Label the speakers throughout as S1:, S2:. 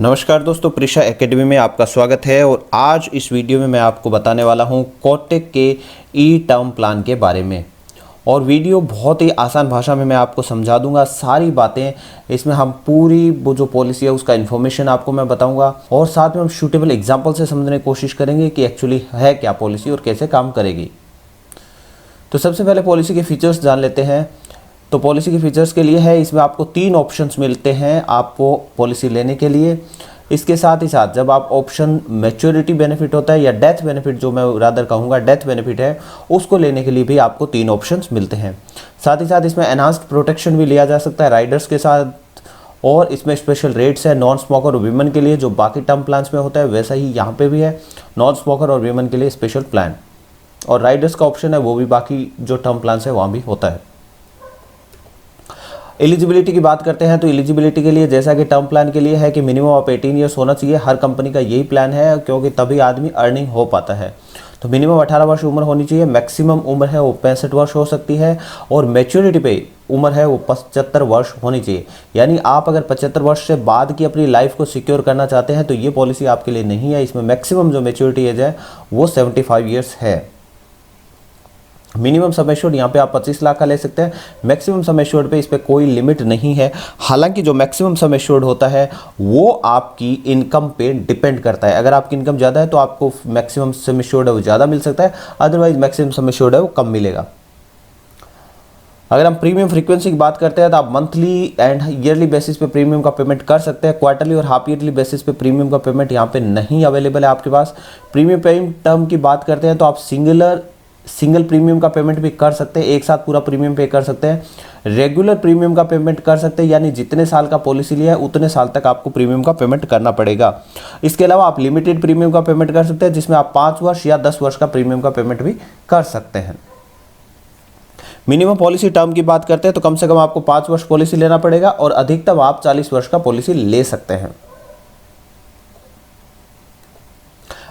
S1: नमस्कार दोस्तों, प्रिशा एकेडमी में आपका स्वागत है। और आज इस वीडियो में मैं आपको बताने वाला हूं कोटक के ई टर्म प्लान के बारे में। और वीडियो बहुत ही आसान भाषा में मैं आपको समझा दूंगा सारी बातें। इसमें हम पूरी वो जो पॉलिसी है उसका इन्फॉर्मेशन आपको मैं बताऊंगा और साथ में हम शूटेबल एग्जाम्पल से समझने की कोशिश करेंगे कि एक्चुअली है क्या पॉलिसी और कैसे काम करेगी। तो सबसे पहले पॉलिसी के फीचर्स जान लेते हैं। तो पॉलिसी के फीचर्स के लिए है, इसमें आपको 3 ऑप्शंस मिलते हैं आपको पॉलिसी लेने के लिए। इसके साथ ही साथ जब आप ऑप्शन मैच्योरिटी बेनिफिट होता है या डेथ बेनिफिट, जो मैं रादर कहूँगा डेथ बेनिफिट है, उसको लेने के लिए भी आपको 3 ऑप्शंस मिलते हैं। साथ ही साथ इसमें एनहांस्ड प्रोटेक्शन भी लिया जा सकता है राइडर्स के साथ। और इसमें स्पेशल रेट्स है नॉन स्मोकर और वीमेन के लिए, जो बाकी टर्म प्लान्स में होता है वैसा ही यहाँ पे भी है। नॉन स्मोकर और वीमेन के लिए स्पेशल प्लान और राइडर्स का ऑप्शन है वो भी बाकी जो टर्म प्लान्स है वहाँ भी होता है। एलिजिबिलिटी की बात करते हैं तो एलिजिबिलिटी के लिए जैसा कि टर्म प्लान के लिए है कि मिनिमम ऑफ 18 ईयर्स होना चाहिए। हर कंपनी का यही प्लान है क्योंकि तभी आदमी अर्निंग हो पाता है। तो मिनिमम 18 वर्ष उम्र होनी चाहिए। मैक्सिमम उम्र है वो 65 वर्ष हो सकती है। और मैच्योरिटी पे उम्र है वो 75 वर्ष होनी चाहिए। यानी आप अगर 75 वर्ष से बाद की अपनी लाइफ को सिक्योर करना चाहते हैं तो ये पॉलिसी आपके लिए नहीं है। इसमें मैक्सिमम जो मैच्योरिटी एज है वो 75 ईयर्स है। मिनिमम सम एश्योर्ड यहाँ पे आप 25 लाख का ले सकते हैं। मैक्सिमम सम एश्योर्ड पे इस पर कोई लिमिट नहीं है। हालांकि जो मैक्सिमम सम एश्योर्ड होता है वो आपकी इनकम पे डिपेंड करता है। अगर आपकी इनकम ज़्यादा है तो आपको मैक्सिमम सम एश्योर्ड है वो ज़्यादा मिल सकता है, अदरवाइज मैक्सिमम सम एश्योर्ड है वो कम मिलेगा। अगर हम प्रीमियम फ्रीक्वेंसी की बात करते हैं तो आप मंथली एंड ईयरली बेसिस पे प्रीमियम का पेमेंट कर सकते हैं। क्वार्टरली और हाफ ईयरली बेसिस पे प्रीमियम का पेमेंट यहाँ पे नहीं अवेलेबल है आपके पास। प्रीमियम पेइंग टर्म की बात करते हैं तो आप सिंगल प्रीमियम का पेमेंट भी कर सकते हैं, एक साथ पूरा प्रीमियम पे कर सकते हैं। रेगुलर प्रीमियम का पेमेंट कर सकते हैं, यानी जितने साल का पॉलिसी लिया है उतने साल तक आपको प्रीमियम का पेमेंट करना पड़ेगा। इसके अलावा आप लिमिटेड प्रीमियम का पेमेंट कर सकते हैं, जिसमें आप 5 वर्ष या 10 वर्ष का प्रीमियम का पेमेंट भी कर सकते हैं। मिनिमम पॉलिसी टर्म की बात करते हैं तो कम से कम आपको 5 वर्ष पॉलिसी लेना पड़ेगा और अधिकतम आप 40 वर्ष का पॉलिसी ले सकते हैं।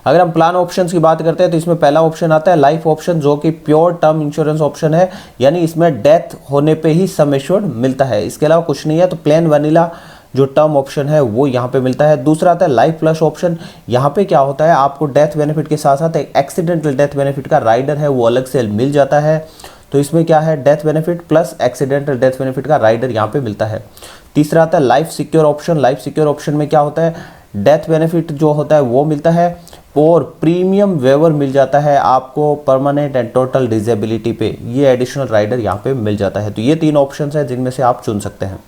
S1: अगर हम प्लान ऑप्शंस की बात करते हैं तो इसमें पहला ऑप्शन आता है लाइफ ऑप्शन, जो कि प्योर टर्म इंश्योरेंस ऑप्शन है। यानी इसमें डेथ होने पे ही सम एश्योर्ड मिलता है, इसके अलावा कुछ नहीं है। तो प्लेन वनीला जो टर्म ऑप्शन है वो यहाँ पे मिलता है। दूसरा आता है लाइफ प्लस ऑप्शन। यहाँ पे क्या होता है, आपको डेथ बेनिफिट के साथ साथ एक एक्सीडेंटल डेथ बेनिफिट का राइडर है वो अलग से मिल जाता है। तो इसमें क्या है, death benefit plus accidental death benefit का राइडर यहाँ पे मिलता है। तीसरा आता है life secure option. Life secure option में क्या होता है, डेथ बेनिफिट जो होता है वो मिलता है और प्रीमियम वेवर मिल जाता है आपको परमानेंट एंड टोटल डिसेबिलिटी पे। ये एडिशनल राइडर यहाँ पे मिल जाता है। तो ये 3 ऑप्शंस है जिनमें से आप चुन सकते हैं।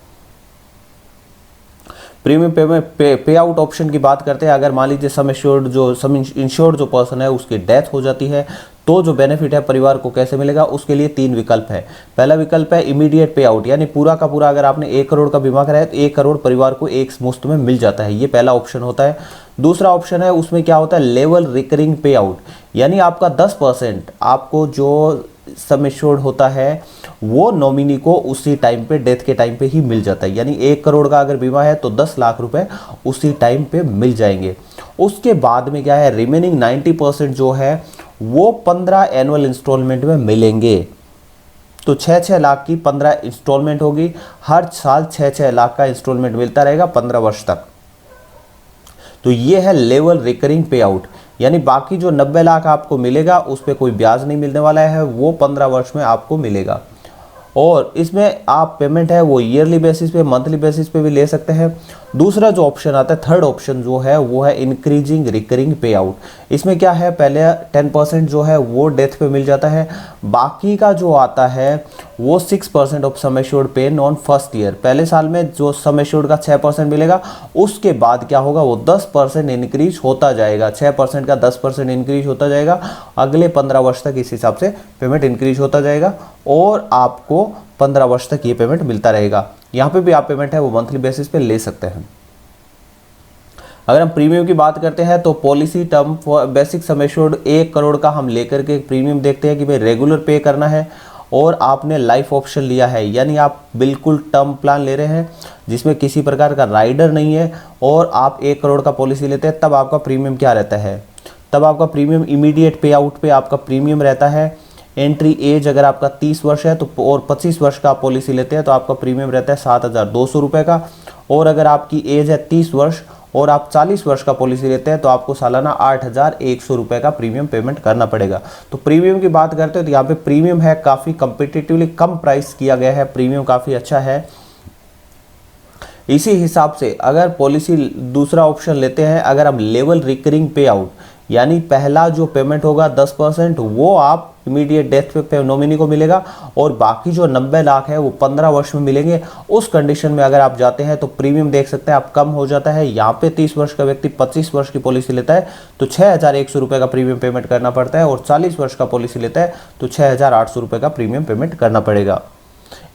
S1: प्रीमियम पे आउट ऑप्शन की बात करते हैं, अगर मान लीजिए सम इंश्योर्ड जो पर्सन है उसकी डेथ हो जाती है तो जो बेनिफिट है परिवार को कैसे मिलेगा, उसके लिए 3 विकल्प है। पहला विकल्प है इमीडिएट पे आउट, यानी पूरा का पूरा अगर आपने 1 करोड़ का बीमा कराया तो 1 करोड़ परिवार को एक मुश्त में मिल जाता है। ये पहला ऑप्शन होता है। दूसरा ऑप्शन है, उसमें क्या होता है, लेवल रिकरिंग पे आउट, यानी आपका 10% आपको जो सम एश्योर्ड होता है वो नॉमिनी को उसी टाइम पे डेथ के टाइम पे ही मिल जाता है। यानी 1 करोड़ का अगर बीमा है तो 10 लाख रुपए उसी टाइम पे मिल जाएंगे। उसके बाद में क्या है, रिमेनिंग 90% जो है वो 15 एनुअल इंस्टॉलमेंट में मिलेंगे। तो 6-6 लाख की 15 इंस्टॉलमेंट होगी। हर साल 6-6 लाख का इंस्टॉलमेंट मिलता रहेगा 15 वर्ष तक। तो ये है लेवल रिकरिंग पे आउट, यानी बाकी जो 90 लाख आपको मिलेगा उस पर कोई ब्याज नहीं मिलने वाला है, वो 15 वर्ष में आपको मिलेगा। और इसमें आप पेमेंट है वो ईयरली बेसिस पे, मंथली बेसिस पे भी ले सकते हैं। दूसरा जो ऑप्शन आता है, थर्ड ऑप्शन जो है वो है इंक्रीजिंग रिकरिंग पे आउट। इसमें क्या है, पहले 10% जो है वो डेथ पे मिल जाता है, बाकी का जो आता है वो 6% of sum assured pain on first year. पहले साल में जो सम एश्योर्ड का 6% मिलेगा, उसके बाद क्या होगा, वो 10% इंक्रीज होता जाएगा। 6% का 10% इंक्रीज होता जाएगा। अगले 15 वर्ष तक इस हिसाब से पेमेंट इंक्रीज होता जाएगा और आपको 15 वर्ष तक ये पेमेंट मिलता रहेगा। यहाँ पे भी आप पेमेंट है वो मंथली बेसिस पे ले सकते हैं। अगर हम प्रीमियम की बात करते हैं तो policy term basic sum assured 1 crore का हम लेकर के प्रीमियम देखते हैं कि भाई रेगुलर पे करना है और आपने लाइफ ऑप्शन लिया है, यानी आप बिल्कुल टर्म प्लान ले रहे हैं जिसमें किसी प्रकार का राइडर नहीं है और आप 1 करोड़ का पॉलिसी लेते हैं, तब आपका प्रीमियम क्या रहता है, तब आपका प्रीमियम इमीडिएट पे आउट पे आपका प्रीमियम रहता है। एंट्री एज अगर आपका 30 वर्ष है तो और 25 वर्ष का आप पॉलिसी लेते हैं तो आपका प्रीमियम रहता है 7,200 रुपये का। और अगर आपकी एज है 30 वर्ष और आप 40 वर्ष का पॉलिसी लेते हैं तो आपको सालाना 8,100 रुपये का प्रीमियम पेमेंट करना पड़ेगा। तो प्रीमियम की बात करते हैं तो यहाँ पे प्रीमियम है काफ़ी कंपिटिटिवली कम प्राइस किया गया है, प्रीमियम काफ़ी अच्छा है। इसी हिसाब से अगर पॉलिसी दूसरा ऑप्शन लेते हैं, अगर हम लेवल रिकरिंग पे आउट, यानी पहला जो पेमेंट होगा 10% वो आप इमीडिएट डेथ पे नॉमिनी को मिलेगा और बाकी जो 90 लाख है वो 15 वर्ष में मिलेंगे। उस कंडीशन में अगर आप जाते हैं तो प्रीमियम देख सकते हैं आप कम हो जाता है। यहाँ पे 30 वर्ष का व्यक्ति 25 वर्ष की पॉलिसी लेता है तो 6,100 रुपये का प्रीमियम पेमेंट करना पड़ता है, और 40 वर्ष का पॉलिसी लेता है तो 6,800 रुपये का प्रीमियम पेमेंट करना पड़ेगा।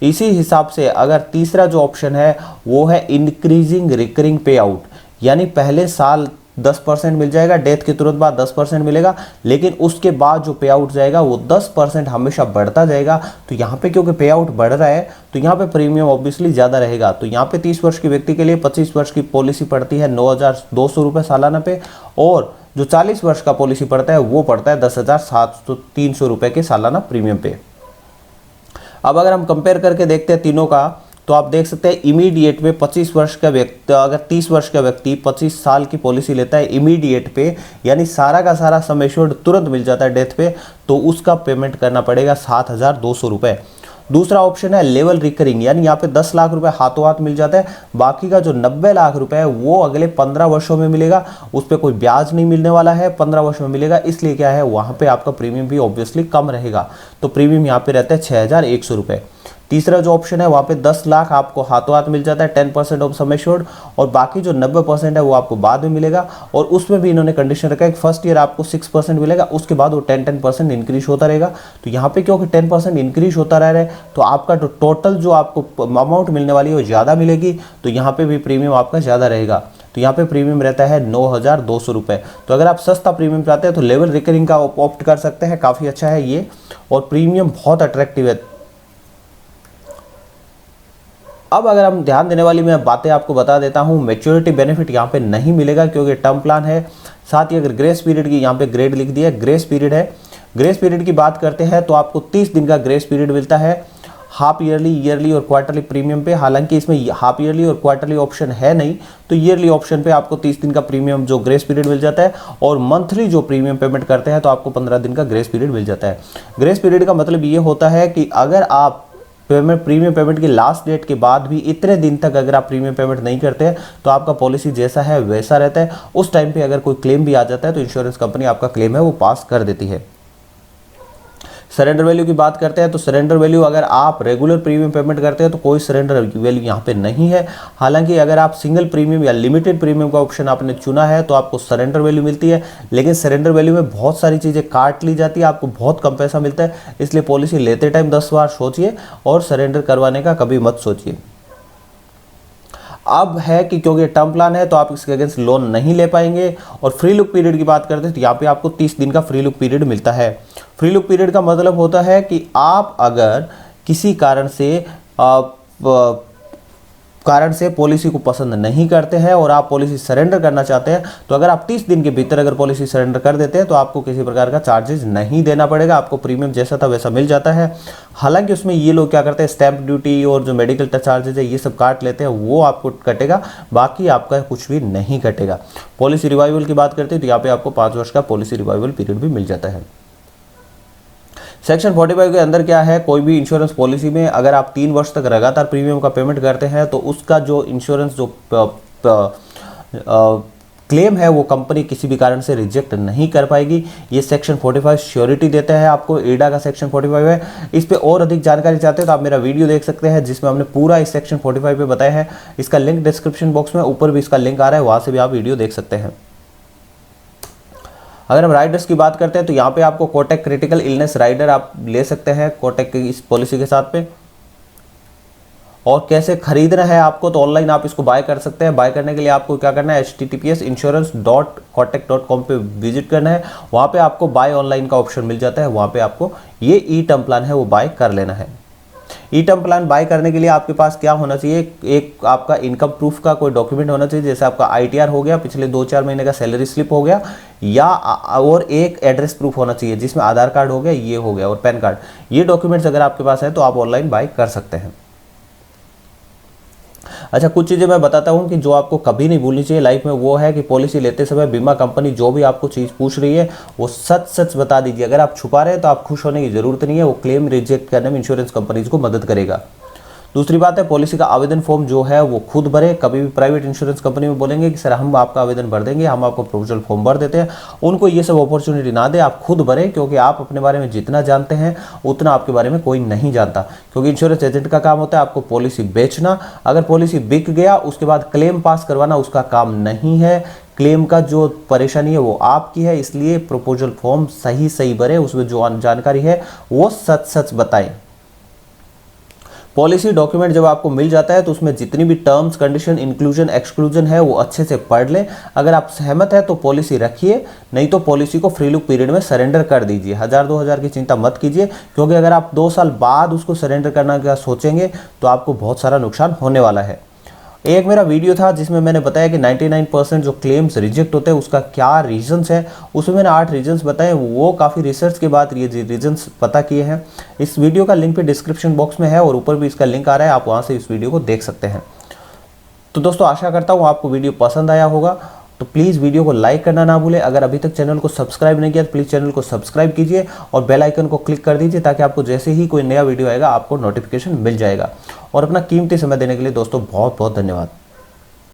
S1: इसी हिसाब से अगर तीसरा जो ऑप्शन है वो है इंक्रीजिंग रिकरिंग पे आउट, यानी पहले साल 10% मिल जाएगा, डेथ के तुरंत बाद 10% मिलेगा, लेकिन उसके बाद जो पे आउट जाएगा वो 10% हमेशा बढ़ता जाएगा। तो यहाँ पे क्योंकि पे आउट बढ़ रहा है तो यहाँ पे प्रीमियम ऑब्वियसली ज़्यादा रहेगा। तो यहाँ पे 30 वर्ष के व्यक्ति के लिए 25 वर्ष की पॉलिसी पड़ती है 9,200 रुपये सालाना पे, और जो 40 वर्ष का पॉलिसी पड़ता है वो पड़ता है 10,300 रुपये के सालाना प्रीमियम पे। अब अगर हम कंपेयर करके देखते हैं तीनों का तो आप देख सकते हैं इमीडिएट पे 25 वर्ष का व्यक्ति, अगर 30 वर्ष का व्यक्ति 25 साल की पॉलिसी लेता है इमीडिएट पे, यानी सारा का सारा सम एश्योर्ड तुरंत मिल जाता है डेथ पे, तो उसका पेमेंट करना पड़ेगा 7,200 रुपये। दूसरा ऑप्शन है लेवल रिकरिंग, यानी यहाँ पे 10 लाख रुपए हाथों हाथ मिल जाता है, बाकी का जो 90 लाख रुपए है वो अगले 15 वर्षों में मिलेगा, उस पर कोई ब्याज नहीं मिलने वाला है, 15 वर्षों में मिलेगा, इसलिए क्या है वहाँ पे आपका प्रीमियम भी ऑब्वियसली कम रहेगा। तो प्रीमियम यहाँ पे रहता है 6,100 रुपये। तीसरा जो ऑप्शन है वहाँ पे 10 लाख आपको हाथों हाथ मिल जाता है 10% ऑफ सम एश्योर्ड, और बाकी जो 90% है वो आपको बाद में मिलेगा, और उसमें भी इन्होंने कंडीशन रखा है कि फर्स्ट ईयर आपको 6% मिलेगा, उसके बाद वो 10% इंक्रीज होता रहेगा। तो यहाँ पे क्योंकि 10% इंक्रीज होता रह रहा है तो आपका जो टोटल जो आपको अमाउंट मिलने वाली है वो ज़्यादा मिलेगी, तो यहाँ पे भी प्रीमियम आपका ज़्यादा रहेगा। तो यहाँ पे प्रीमियम रहता है 9,200 रुपये। तो अगर आप सस्ता प्रीमियम चाहते हैं तो लेवल रिकरिंग का ऑप्ट कर सकते हैं, काफ़ी अच्छा है ये, और प्रीमियम बहुत अट्रैक्टिव है। अब अगर हम ध्यान देने वाली मैं बातें आपको बता देता हूँ, मैच्योरिटी बेनिफिट यहाँ पे नहीं मिलेगा क्योंकि टर्म प्लान है। साथ ही अगर ग्रेस पीरियड की यहाँ पे ग्रेड लिख दिया, ग्रेस पीरियड है। ग्रेस पीरियड की बात करते हैं तो आपको 30 दिन का ग्रेस पीरियड मिलता है हाफ ईयरली, ईयरली और क्वार्टरली प्रीमियम पे। हालांकि इसमें हाफ ईयरली और क्वार्टरली ऑप्शन है नहीं, तो ईयरली ऑप्शन पे आपको 30 दिन का प्रीमियम जो ग्रेस पीरियड मिल जाता है, और मंथली जो प्रीमियम पेमेंट करते हैं तो आपको 15 दिन का ग्रेस पीरियड मिल जाता है। ग्रेस पीरियड का मतलब ये होता है कि अगर आप प्रीमियम पेमेंट की लास्ट डेट के बाद भी इतने दिन तक अगर आप प्रीमियम पेमेंट नहीं करते हैं तो आपका पॉलिसी जैसा है वैसा रहता है। उस टाइम पे अगर कोई क्लेम भी आ जाता है तो इंश्योरेंस कंपनी आपका क्लेम है वो पास कर देती है। सरेंडर वैल्यू की बात करते हैं तो सरेंडर वैल्यू अगर आप रेगुलर प्रीमियम पेमेंट करते हैं तो कोई सरेंडर वैल्यू यहाँ पे नहीं है। हालांकि अगर आप सिंगल प्रीमियम या लिमिटेड प्रीमियम का ऑप्शन आपने चुना है तो आपको सरेंडर वैल्यू मिलती है, लेकिन सरेंडर वैल्यू में बहुत सारी चीज़ें काट ली जाती है, आपको बहुत कम पैसा मिलता है। इसलिए पॉलिसी लेते टाइम 10 बार सोचिए और सरेंडर करवाने का कभी मत सोचिए। अब है कि क्योंकि टर्म प्लान है तो आप इसके अगेंस्ट लोन नहीं ले पाएंगे। और फ्री लुक पीरियड की बात करते हैं तो यहाँ पे आपको 30 दिन का फ्री लुक पीरियड मिलता है। फ्री लुक पीरियड का मतलब होता है कि आप अगर किसी कारण से पॉलिसी को पसंद नहीं करते हैं और आप पॉलिसी सरेंडर करना चाहते हैं, तो अगर आप 30 दिन के भीतर अगर पॉलिसी सरेंडर कर देते हैं तो आपको किसी प्रकार का चार्जेस नहीं देना पड़ेगा, आपको प्रीमियम जैसा था वैसा मिल जाता है। हालांकि उसमें ये लोग क्या करते हैं, स्टैंप ड्यूटी और जो मेडिकल चार्जेज है ये सब काट लेते हैं, वो आपको कटेगा, बाकी आपका कुछ भी नहीं कटेगा। पॉलिसी रिवाइवल की बात करते हैं तो यहाँ पे आपको 5 वर्ष का पॉलिसी रिवाइवल पीरियड भी मिल जाता है। सेक्शन 45 के अंदर क्या है, कोई भी इंश्योरेंस पॉलिसी में अगर आप 3 वर्ष तक लगातार प्रीमियम का पेमेंट करते हैं तो उसका जो इंश्योरेंस जो क्लेम है वो कंपनी किसी भी कारण से रिजेक्ट नहीं कर पाएगी। ये सेक्शन 45 श्योरिटी देता है आपको, एडा का सेक्शन 45 है। इस पे और अधिक जानकारी चाहते हैं तो आप मेरा वीडियो देख सकते हैं जिसमें हमने पूरा इस सेक्शन 45 पे बताया है। इसका लिंक डिस्क्रिप्शन बॉक्स में ऊपर भी इसका लिंक आ रहा है, वहाँ से भी आप वीडियो देख सकते हैं। अगर हम राइडर्स की बात करते हैं तो यहाँ पे आपको कोटक क्रिटिकल इलनेस राइडर आप ले सकते हैं कोटक की इस पॉलिसी के साथ पे। और कैसे खरीदना है आपको, तो ऑनलाइन आप इसको बाय कर सकते हैं। बाय करने के लिए आपको क्या करना है, https://insurance.kotak.com पे विजिट करना है। वहाँ पे आपको बाय ऑनलाइन का ऑप्शन मिल जाता है, वहाँ पे आपको ये ई टर्म प्लान है वो बाय कर लेना है। ई टर्म प्लान बाय करने के लिए आपके पास क्या होना चाहिए, एक आपका इनकम प्रूफ का कोई डॉक्यूमेंट होना चाहिए, जैसे आपका ITR हो गया, पिछले 2-4 महीने का सैलरी स्लिप हो गया, या और एक एड्रेस प्रूफ होना चाहिए जिसमें आधार कार्ड हो गया, ये हो गया, और पैन कार्ड। ये डॉक्यूमेंट्स अगर आपके पास है तो आप ऑनलाइन बाय कर सकते हैं। अच्छा, कुछ चीज़ें मैं बताता हूँ कि जो आपको कभी नहीं भूलनी चाहिए लाइफ में, वो है कि पॉलिसी लेते समय बीमा कंपनी जो भी आपको चीज़ पूछ रही है वो सच सच बता दीजिए। अगर आप छुपा रहे हैं तो आप खुश होने की जरूरत नहीं है, वो क्लेम रिजेक्ट करने में इंश्योरेंस कंपनीज को मदद करेगा। दूसरी बात है, पॉलिसी का आवेदन फॉर्म जो है वो खुद भरे। कभी भी प्राइवेट इंश्योरेंस कंपनी में बोलेंगे कि सर हम आपका आवेदन भर देंगे, हम आपको प्रपोजल फॉर्म भर देते हैं, उनको ये सब अपॉर्चुनिटी ना दे, आप खुद भरें, क्योंकि आप अपने बारे में जितना जानते हैं उतना आपके बारे में कोई नहीं जानता। क्योंकि इंश्योरेंस एजेंट का काम होता है आपको पॉलिसी बेचना। अगर पॉलिसी बिक गया उसके बाद क्लेम पास करवाना उसका काम नहीं है। क्लेम का जो परेशानी है वो आपकी है, इसलिए प्रपोजल फॉर्म सही सही भरें, उसमें जो जानकारी है वो सच सच बताएं। पॉलिसी डॉक्यूमेंट जब आपको मिल जाता है तो उसमें जितनी भी टर्म्स, कंडीशन, इंक्लूजन, एक्सक्लूजन है वो अच्छे से पढ़ लें। अगर आप सहमत है तो पॉलिसी रखिए, नहीं तो पॉलिसी को फ्री लुक पीरियड में सरेंडर कर दीजिए। 1000-2000 की चिंता मत कीजिए, क्योंकि अगर आप 2 साल बाद उसको सरेंडर करना का सोचेंगे तो आपको बहुत सारा नुकसान होने वाला है। एक मेरा वीडियो था जिसमें मैंने बताया कि 99% जो क्लेम्स रिजेक्ट होते हैं उसका क्या रीजंस है। उसमें मैंने 8 रीजंस बताए, वो काफ़ी रिसर्च के बाद ये रीजंस पता किए हैं। इस वीडियो का लिंक भी डिस्क्रिप्शन बॉक्स में है और ऊपर भी इसका लिंक आ रहा है, आप वहाँ से इस वीडियो को देख सकते हैं। तो दोस्तों आशा करता हूँ आपको वीडियो पसंद आया होगा, तो प्लीज़ वीडियो को लाइक करना ना भूलें। अगर अभी तक चैनल को सब्सक्राइब नहीं किया तो प्लीज़ चैनल को सब्सक्राइब कीजिए और बेल आइकन को क्लिक कर दीजिए, ताकि आपको जैसे ही कोई नया वीडियो आएगा आपको नोटिफिकेशन मिल जाएगा। और अपना कीमती समय देने के लिए दोस्तों बहुत बहुत धन्यवाद।